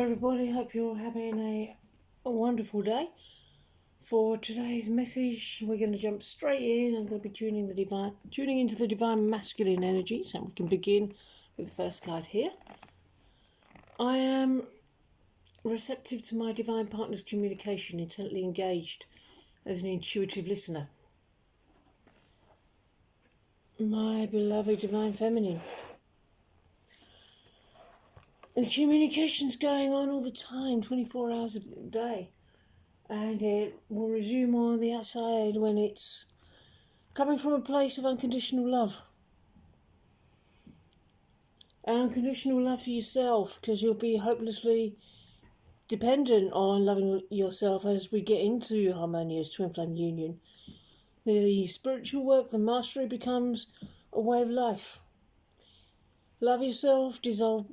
everybody, hope you're having a wonderful day. For today's message, we're going to jump straight in. I'm going to be tuning into the divine masculine energies, and we can begin with the first card here. I am receptive to my divine partner's communication, intently engaged as an intuitive listener. My beloved divine feminine. The communication's going on all the time, 24 hours a day. And it will resume on the outside when it's coming from a place of unconditional love. And unconditional love for yourself, because you'll be hopelessly dependent on loving yourself as we get into harmonious twin flame union. The spiritual work, the mastery, becomes a way of life. Love yourself, dissolve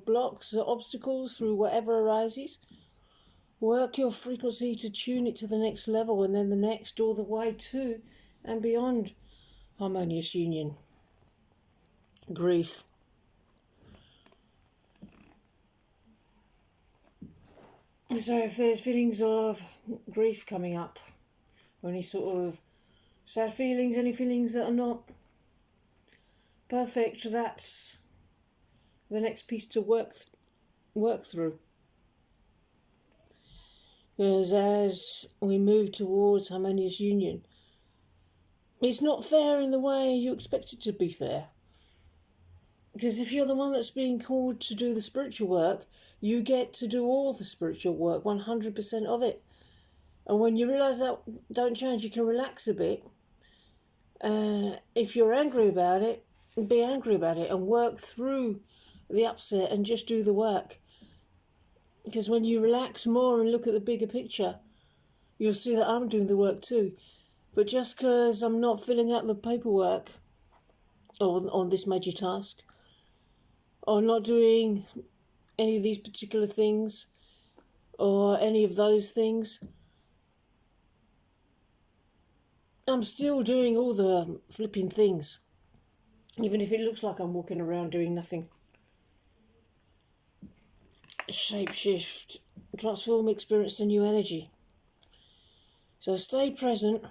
blocks or obstacles through whatever arises. Work your frequency to tune it to the next level, and then the next, all the way to and beyond harmonious union. Grief. So if there's feelings of grief coming up, or any sort of sad feelings, any feelings that are not perfect, that's the next piece to work through. Because as we move towards harmonious union, it's not fair in the way you expect it to be fair. Because if you're the one that's being called to do the spiritual work, you get to do all the spiritual work, 100% of it. And when you realise that don't change, you can relax a bit. If you're angry about it, be angry about it and work through the upset and just do the work. Because when you relax more and look at the bigger picture, you'll see that I'm doing the work too. But just because I'm not filling out the paperwork on this major task, or not doing any of these particular things, or any of those things, I'm still doing all the flipping things, even if it looks like I'm walking around doing nothing. Shapeshift, transform, experience a new energy. So stay present.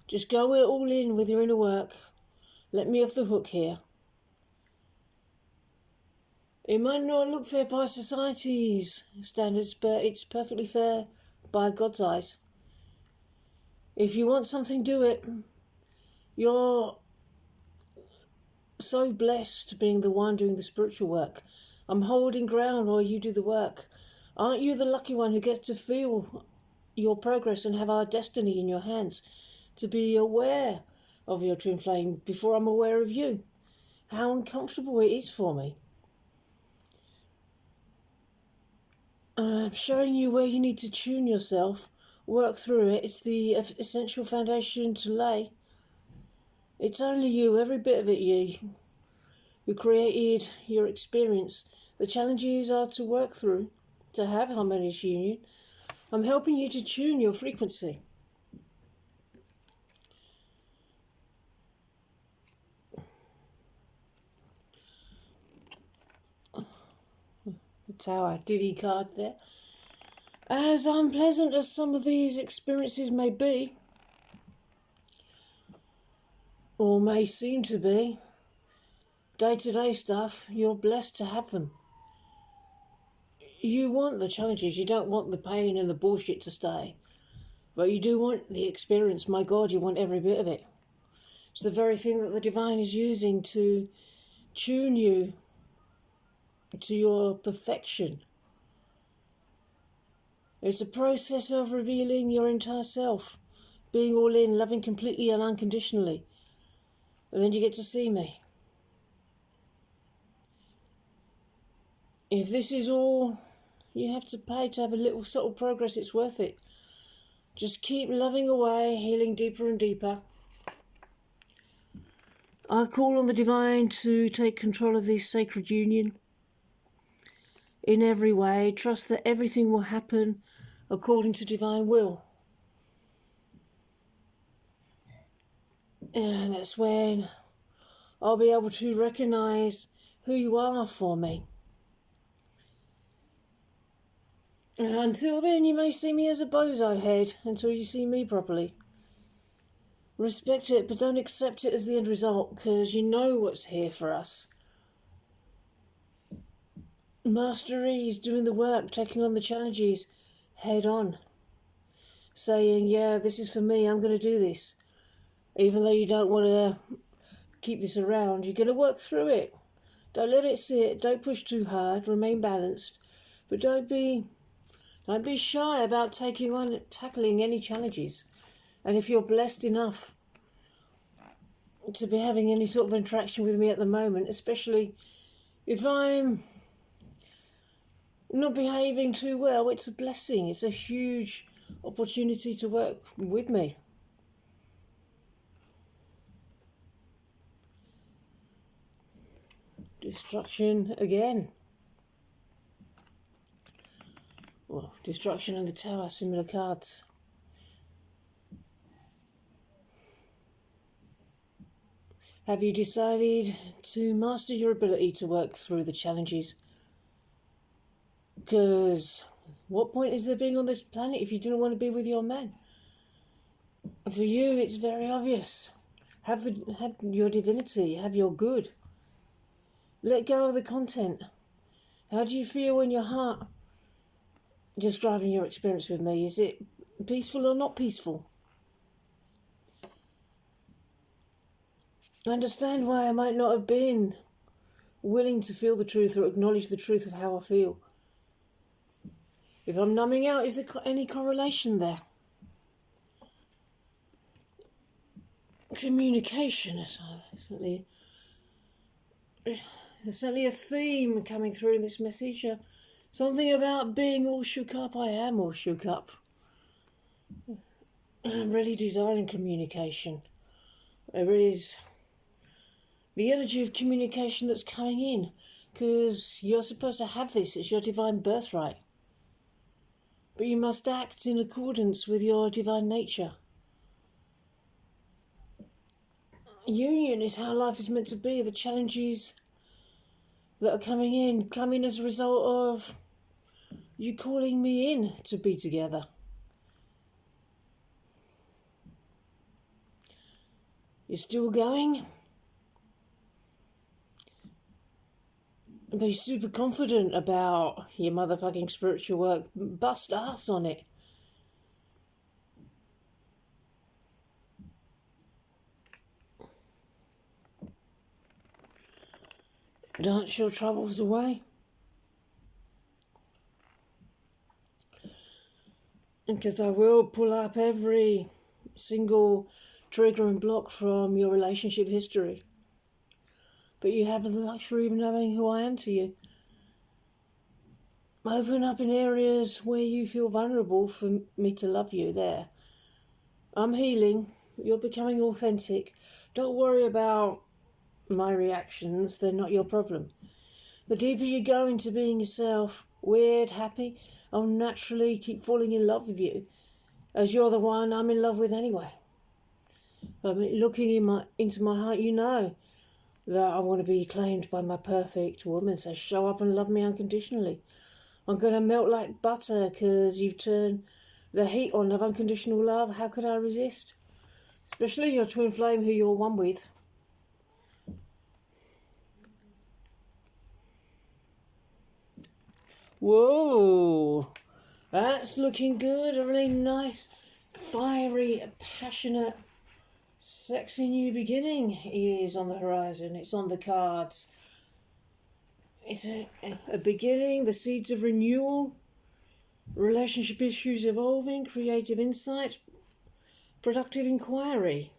Just go all in with your inner work. Let me off the hook here. It might not look fair by society's standards, but it's perfectly fair by God's eyes. If you want something, do it. You're so blessed being the one doing the spiritual work. I'm holding ground while you do the work. Aren't you the lucky one who gets to feel your progress and have our destiny in your hands? To be aware of your twin flame before I'm aware of you. How uncomfortable it is for me. I'm showing you where you need to tune yourself, work through it. It's the essential foundation to lay. It's only you, every bit of it you, who created your experience. The challenges are to work through, to have harmonious union. I'm helping you to tune your frequency. The Tower Diddy card there. As unpleasant as some of these experiences may be, or may seem to be, day-to-day stuff, you're blessed to have them. You want the challenges, you don't want the pain and the bullshit to stay. But you do want the experience, my God, you want every bit of it. It's the very thing that the divine is using to tune you to your perfection. It's a process of revealing your entire self, being all in, loving completely and unconditionally. And then you get to see me. If this is all you have to pay to have a little subtle progress, it's worth it. Just keep loving away, healing deeper and deeper. I call on the divine to take control of this sacred union. In every way, trust that everything will happen according to divine will. And that's when I'll be able to recognise who you are for me. Until then, you may see me as a bozo head until you see me properly. Respect it, but don't accept it as the end result, because you know what's here for us. Mastery is doing the work, taking on the challenges head on. Saying, yeah, this is for me, I'm going to do this. Even though you don't want to keep this around, you're going to work through it. Don't let it sit, don't push too hard, remain balanced. But don't be shy about tackling any challenges. And if you're blessed enough to be having any sort of interaction with me at the moment, especially if I'm not behaving too well, it's a blessing. It's a huge opportunity to work with me. Destruction again. Well, destruction and the tower, similar cards. Have you decided to master your ability to work through the challenges? Because what point is there being on this planet if you didn't want to be with your man? For you, it's very obvious. Have your divinity, have your good. Let go of the content. How do you feel in your heart describing your experience with me? Is it peaceful or not peaceful? I understand why I might not have been willing to feel the truth or acknowledge the truth of how I feel. If I'm numbing out, is there any correlation there? Communication is certainly a theme coming through in this message. Something about being all shook up. I am all shook up. I'm really designing communication. There is the energy of communication that's coming in, because you're supposed to have this. It's your divine birthright. But you must act in accordance with your divine nature. Union is how life is meant to be. The challenges that are coming as a result of you calling me in to be together. You're still going? Be super confident about your motherfucking spiritual work. Bust ass on it. Dance your troubles away. Because I will pull up every single trigger and block from your relationship history. But you have the luxury of knowing who I am to you. Open up in areas where you feel vulnerable for me to love you there. I'm healing. You're becoming authentic. Don't worry about my reactions. They're not your problem. The deeper you go into being yourself, weird, happy, I'll naturally keep falling in love with you, as you're the one I'm in love with anyway. I mean, looking into my heart, you know that I want to be claimed by my perfect woman, so show up and love me unconditionally. I'm going to melt like butter because you've turned the heat on of unconditional love. How could I resist? Especially your twin flame who you're one with. Whoa, that's looking good. A really nice, fiery, passionate, sexy new beginning is on the horizon. It's on the cards. It's a beginning, the seeds of renewal, relationship issues evolving, creative insights, productive inquiry.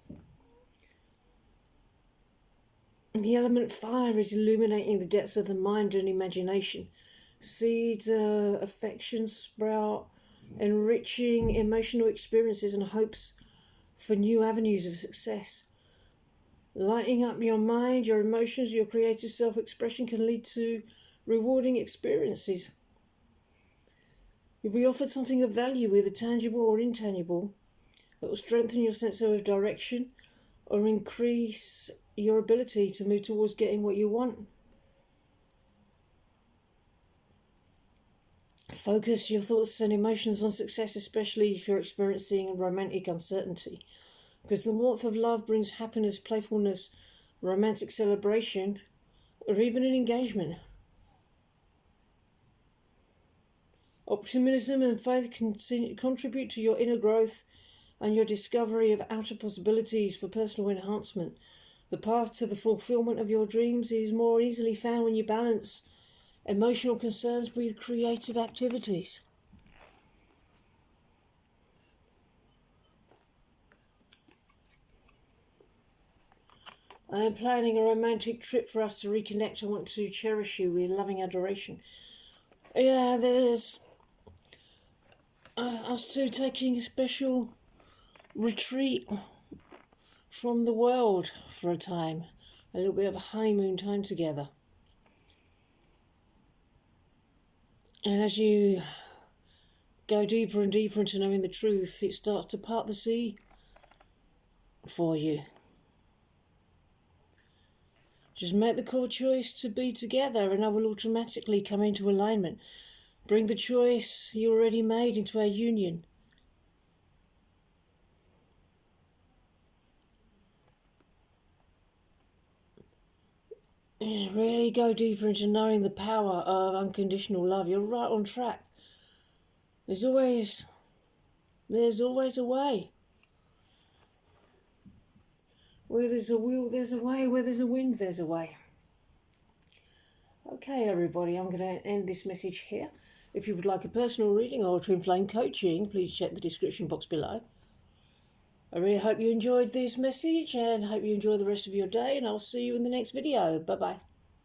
And the element fire is illuminating the depths of the mind and imagination. Seeds of affection sprout, enriching emotional experiences and hopes for new avenues of success. Lighting up your mind, your emotions, your creative self-expression can lead to rewarding experiences. You'll be offered something of value, either tangible or intangible, that will strengthen your sense of direction or increase your ability to move towards getting what you want. Focus your thoughts and emotions on success, especially if you're experiencing romantic uncertainty. Because the warmth of love brings happiness, playfulness, romantic celebration, or even an engagement. Optimism and faith can contribute to your inner growth and your discovery of outer possibilities for personal enhancement. The path to the fulfillment of your dreams is more easily found when you balance emotional concerns with creative activities. I am planning a romantic trip for us to reconnect. I want to cherish you with loving adoration. Yeah, there's us two taking a special retreat from the world for a time. A little bit of a honeymoon time together. And as you go deeper and deeper into knowing the truth, it starts to part the sea for you. Just make the core choice to be together and I will automatically come into alignment. Bring the choice you already made into our union. Yeah, really go deeper into knowing the power of unconditional love. You're right on track. There's always a way. Where there's a will, there's a way. Where there's a wind, there's a way. Okay, everybody, I'm going to end this message here. If you would like a personal reading or twin flame coaching, please check the description box below. I really hope you enjoyed this message and hope you enjoy the rest of your day, and I'll see you in the next video. Bye-bye.